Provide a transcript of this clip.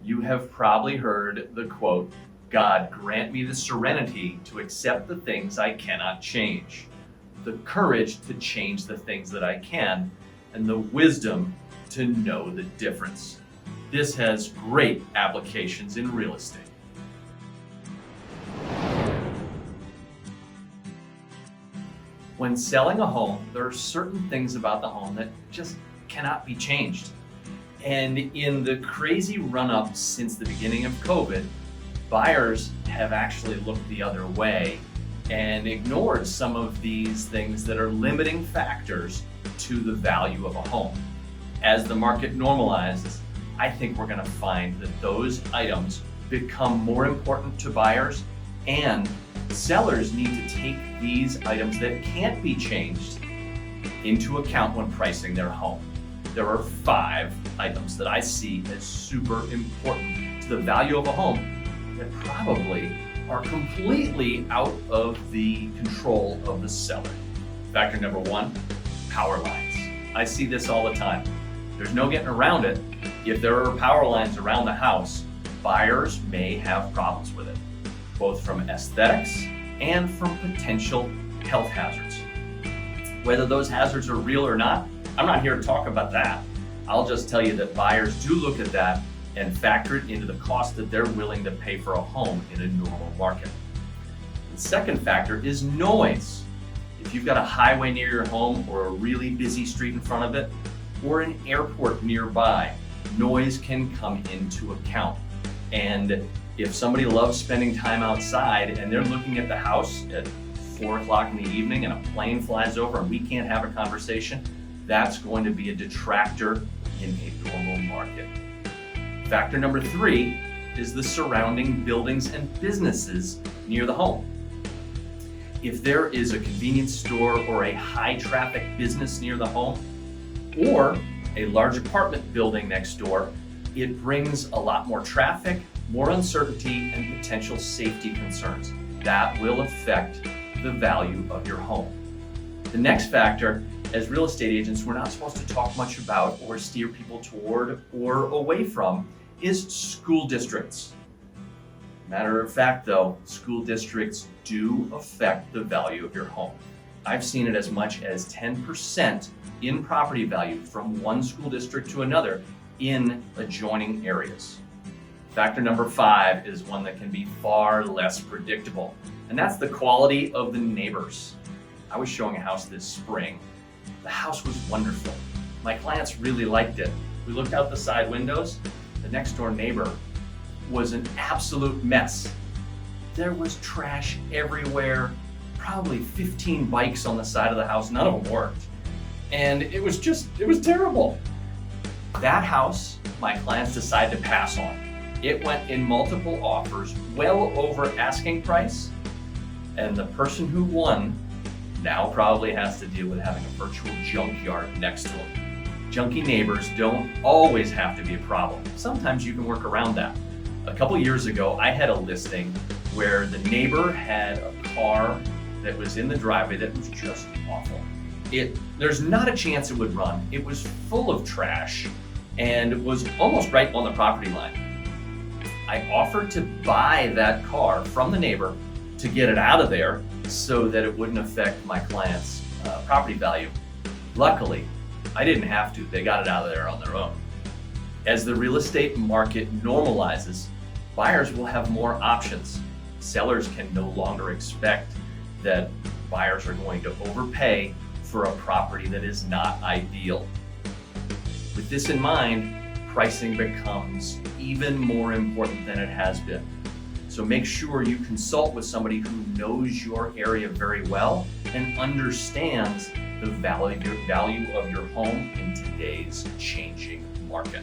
You have probably heard the quote, "God grant me the serenity to accept the things I cannot change, the courage to change the things that I can, and the wisdom to know the difference." This has great applications in real estate. When selling a home, there are certain things about the home that just cannot be changed. And in the crazy run-up since the beginning of COVID, buyers have actually looked the other way and ignored some of these things that are limiting factors to the value of a home. As the market normalizes, I think we're going to find that those items become more important to buyers, and sellers need to take these items that can't be changed into account when pricing their home. There are 5 items that I see as super important to the value of a home that probably are completely out of the control of the seller. Factor number 1, power lines. I see this all the time. There's no getting around it. If there are power lines around the house, buyers may have problems with it, both from aesthetics and from potential health hazards. Whether those hazards are real or not, I'm not here to talk about that. I'll just tell you that buyers do look at that and factor it into the cost that they're willing to pay for a home in a normal market. The second factor is noise. If you've got a highway near your home or a really busy street in front of it, or an airport nearby, noise can come into account. And if somebody loves spending time outside and they're looking at the house at 4 o'clock in the evening and a plane flies over and we can't have a conversation, that's going to be a detractor in a normal market. Factor number 3 is the surrounding buildings and businesses near the home. If there is a convenience store or a high traffic business near the home, or a large apartment building next door, it brings a lot more traffic, more uncertainty, and potential safety concerns. That will affect the value of your home. The next factor, as real estate agents, we're not supposed to talk much about or steer people toward or away from, is school districts. Matter of fact though, school districts do affect the value of your home. I've seen it as much as 10% in property value from one school district to another in adjoining areas. Factor number 5 is one that can be far less predictable, and that's the quality of the neighbors. I was showing a house this spring. The house was wonderful. My clients really liked it. We looked out the side windows. The next door neighbor was an absolute mess. There was trash everywhere, probably 15 bikes on the side of the house. None of them worked. And it was terrible. That house, my clients decided to pass on. It went in multiple offers, well over asking price. And the person who won now probably has to deal with having a virtual junkyard next to them. Junky neighbors don't always have to be a problem. Sometimes you can work around that. A couple years ago, I had a listing where the neighbor had a car that was in the driveway that was just awful. There's not a chance it would run. It was full of trash and was almost right on the property line. I offered to buy that car from the neighbor to get it out of there so that it wouldn't affect my client's property value. Luckily, I didn't have to. They got it out of there on their own. As the real estate market normalizes, buyers will have more options. Sellers can no longer expect that buyers are going to overpay for a property that is not ideal. With this in mind, pricing becomes even more important than it has been. So make sure you consult with somebody who knows your area very well and understands the value of your home in today's changing market.